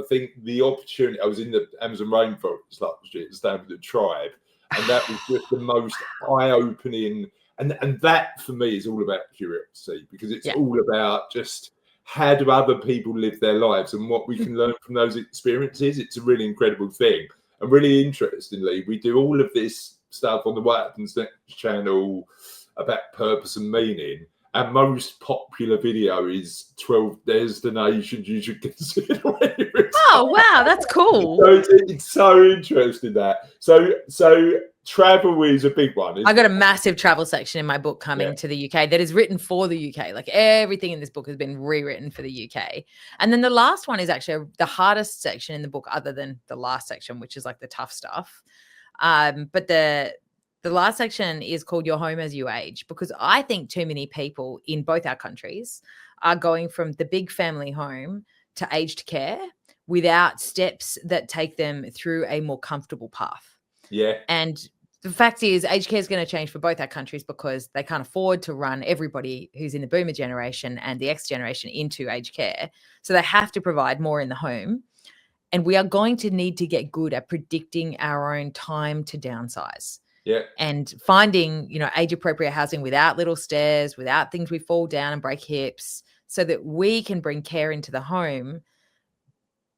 think the opportunity. I was in the Amazon rainforest last year, staying with the tribe, and that was just the most eye-opening. And that for me is all about curiosity, because it's all about just how do other people live their lives and what we can learn from those experiences. It's a really incredible thing. And really interestingly, we do all of this stuff on the What Happens Next channel about purpose and meaning. Our most popular video is 12 destinations you should consider. Oh, wow, that's cool. So it's so interesting that. So travel is a big one. I got a massive travel section in my book coming to the UK that is written for the UK. Like everything in this book has been rewritten for the UK. And then the last one is actually the hardest section in the book, other than the last section, which is like the tough stuff. But the last section is called Your Home as You Age, because I think too many people in both our countries are going from the big family home to aged care without steps that take them through a more comfortable path. Yeah. And the fact is, aged care is going to change for both our countries, because they can't afford to run everybody who's in the boomer generation and the X generation into aged care. So they have to provide more in the home. And we are going to need to get good at predicting our own time to downsize. Yeah. And finding, age appropriate housing without little stairs, without things we fall down and break hips, so that we can bring care into the home.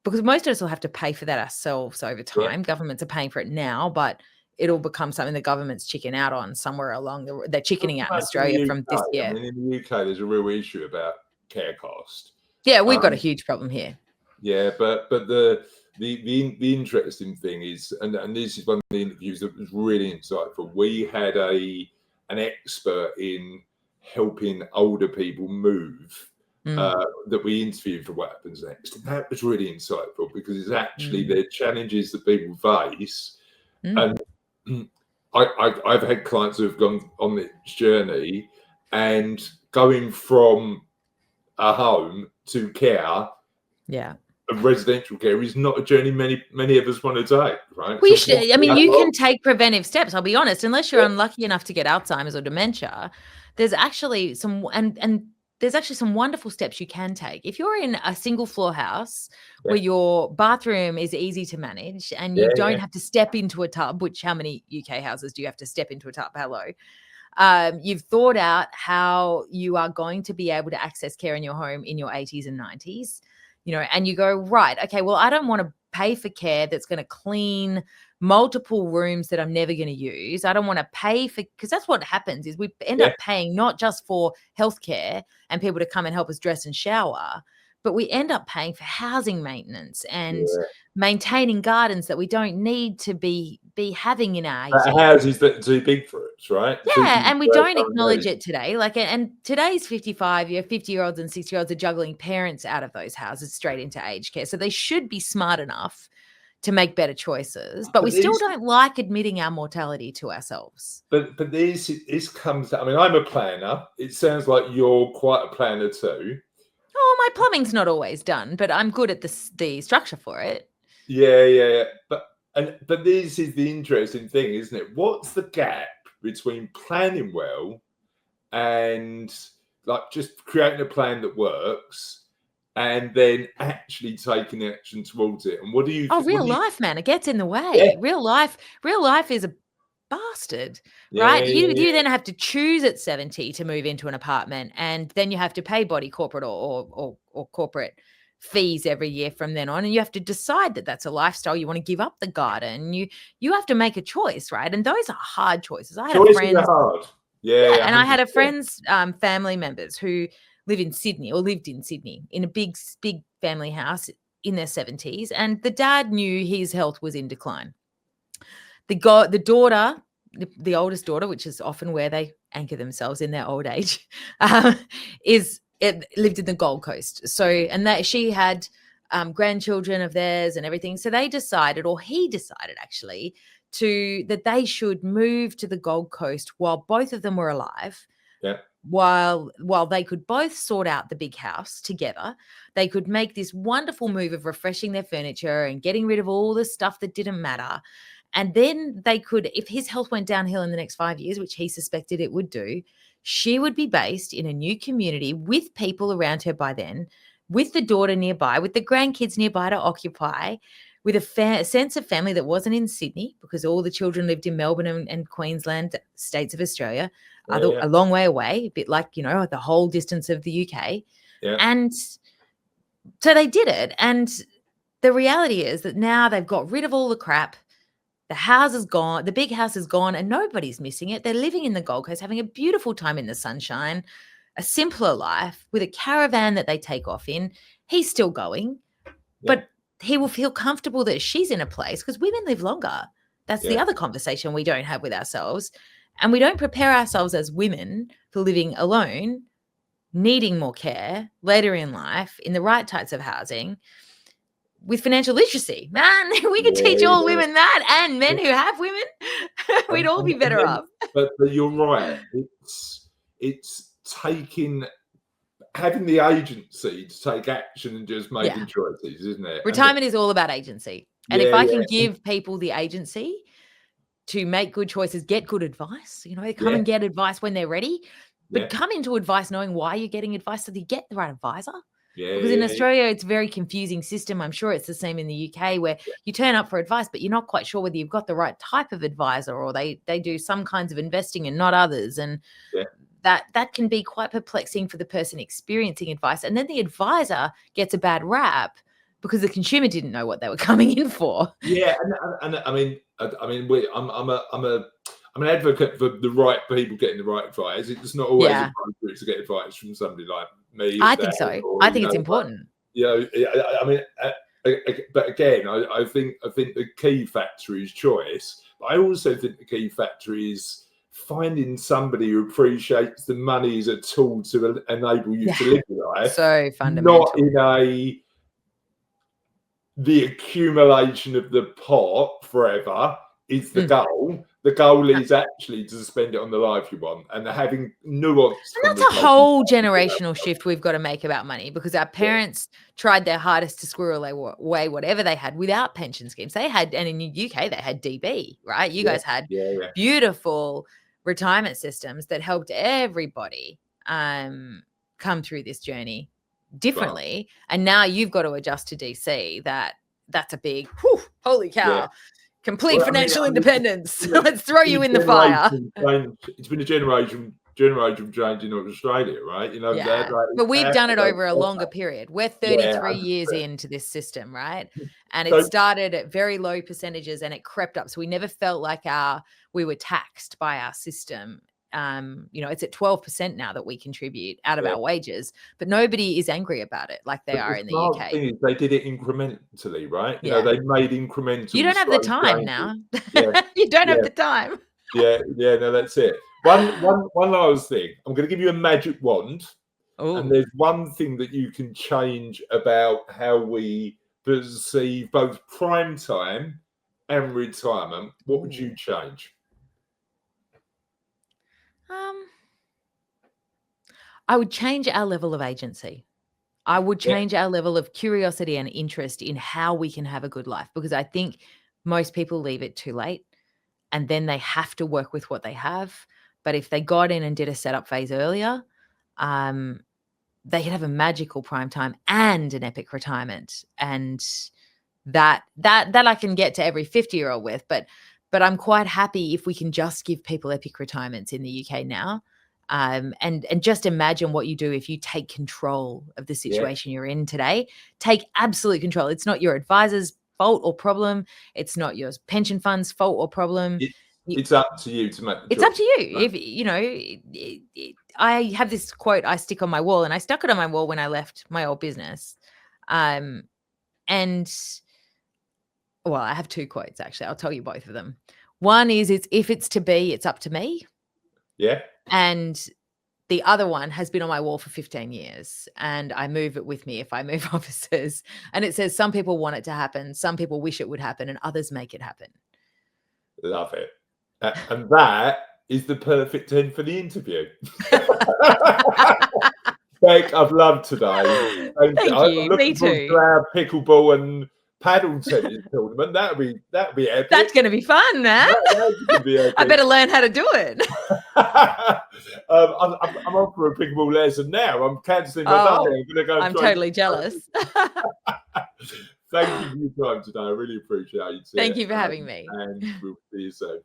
Because most of us will have to pay for that ourselves over time. Yeah. Governments are paying for it now, but it'll become something the government's chicken out on somewhere along the. They're chickening out in Australia from this year. I mean, in the UK, there's a real issue about care cost. Yeah, we've got a huge problem here. Yeah, but the interesting thing is, and this is one of the interviews that was really insightful. We had an expert in helping older people move. That we interviewed for What Happens Next. And that was really insightful, because it's actually the challenges that people face. And I've had clients who have gone on this journey, and going from a home to care, residential care, is not a journey many of us want to take, right? Well, you can take preventive steps, I'll be honest, unless you're unlucky enough to get Alzheimer's or dementia. There's actually some, and there's actually some wonderful steps you can take. If you're in a single floor house where your bathroom is easy to manage and you don't have to step into a tub, which how many UK houses do you have to step into a tub? Hello. You've thought out how you are going to be able to access care in your home in your 80s and 90s, and you go, right, okay, well, I don't want to pay for care that's going to clean multiple rooms that I'm never going to use. I don't want to pay for, because that's what happens is we end up paying not just for healthcare and people to come and help us dress and shower, but we end up paying for housing maintenance and maintaining gardens that we don't need to be having in our 80s. Houses that are too big for us, right? Yeah, and we don't acknowledge it today. And today's 50-year-olds and 60-year-olds are juggling parents out of those houses straight into aged care. So they should be smart enough to make better choices, but we still don't like admitting our mortality to ourselves. But this comes. I mean, I'm a planner. It sounds like you're quite a planner too. Oh, my plumbing's not always done, but I'm good at the structure for it. Yeah. But this is the interesting thing, isn't it? What's the gap between planning well and like just creating a plan that works and then actually taking action towards it? And what do you? Oh, real life, man, it gets in the way. Yeah. Real life is a bastard, right? You then have to choose at 70 to move into an apartment, and then you have to pay body corporate or corporate fees every year from then on, and you have to decide that that's a lifestyle you want to give up the garden. You have to make a choice, right? And those are hard choices. I had a friend, hard. And I had a friend's family members who lived in Sydney in a big family house in their 70s, and the dad knew his health was in decline. The daughter, the oldest daughter, which is often where they anchor themselves in their old age, lived in the Gold Coast. So, and that she had grandchildren of theirs and everything. So they decided, or he decided actually, that they should move to the Gold Coast while both of them were alive. Yeah. While they could both sort out the big house together, they could make this wonderful move of refreshing their furniture and getting rid of all the stuff that didn't matter. And then they could, if his health went downhill in the next 5 years, which he suspected it would do, she would be based in a new community with people around her by then, with the daughter nearby, with the grandkids nearby to occupy, with a sense of family that wasn't in Sydney, because all the children lived in Melbourne and Queensland, states of Australia, a long way away, a bit like, the whole distance of the UK. Yeah. And so they did it. And the reality is that now they've got rid of all the crap. The house is gone. The big house is gone and nobody's missing it. They're living in the Gold Coast, having a beautiful time in the sunshine, a simpler life with a caravan that they take off in. He's still going, but he will feel comfortable that she's in a place, because women live longer. That's the other conversation we don't have with ourselves. And we don't prepare ourselves as women for living alone, needing more care later in life, in the right types of housing, with financial literacy. Man, we could teach all women that, and men who have women. We'd all be better off. But you're right. It's having the agency to take action and just making choices, isn't it? Retirement is all about agency. And if I can give people the agency to make good choices, get good advice, come and get advice when they're ready, but come into advice knowing why you're getting advice so that you get the right advisor. Because in Australia, it's a very confusing system. I'm sure it's the same in the UK, where you turn up for advice, but you're not quite sure whether you've got the right type of advisor, or they do some kinds of investing and not others. And that can be quite perplexing for the person experiencing advice. And then the advisor gets a bad rap because the consumer didn't know what they were coming in for. Yeah, and I'm an advocate for the right people getting the right advice. It's not always appropriate to get advice from somebody like me. I think so. I think it's important. But again, I think the key factor is choice. But I also think the key factor is finding somebody who appreciates the money as a tool to enable you to live your life. So fundamental. Not in the accumulation of the pot forever is the goal. The goal is actually to spend it on the life you want, and having nuance. And that's a whole generational shift we've got to make about money, because our parents tried their hardest to squirrel away whatever they had without pension schemes. They had, and in the UK, they had DB, right? You guys had beautiful retirement systems that helped everybody. come through this journey differently. Right. And now you've got to adjust to DC. That's a big, holy cow. Yeah. Complete financial independence. Let's throw you in the fire. It's been a generation change in Australia, right? You know, but we've done it over a longer period. We're 33 years into this system, right? And it started at very low percentages and it crept up. So we never felt like we were taxed by our system. It's at 12% now that we contribute out of our wages, but nobody is angry about it like they are in the UK. Thing is, they did it incrementally, right? You know, they made incremental. You don't have the time now. You don't have the time. No, that's it. One last thing. I'm going to give you a magic wand, and there's one thing that you can change about how we perceive both prime time and retirement. What would you change? I would change our level of agency. I would change our level of curiosity and interest in how we can have a good life, because I think most people leave it too late and then they have to work with what they have. But if they got in and did a setup phase earlier, they could have a magical prime time and an epic retirement. And that I can get to every 50-year-old with, but I'm quite happy if we can just give people epic retirements in the UK now. And just imagine what you do if you take control of the situation you're in today. Take absolute control. It's not your advisor's fault or problem. It's not your pension fund's fault or problem. It's up to you to make the choice. Up to you. If I have this quote I stick on my wall, and I stuck it on my wall when I left my old business. I have two quotes, actually. I'll tell you both of them. One is, if it's to be, it's up to me. Yeah. And the other one has been on my wall for 15 years, and I move it with me if I move offices. And it says, some people want it to happen, some people wish it would happen, and others make it happen. Love it. And that is the perfect end for the interview. Beck, I've loved today. Thank you. Me too. To our pickleball and paddle tennis tournament. That'd be epic. That's going to be fun, man. I better learn how to do it. I'm on for a pickleball lesson now. I'm cancelling my day. I'm going to go. I'm totally jealous. Thank you for your time today. I really appreciate it. Thank you for having me. And we'll see you soon.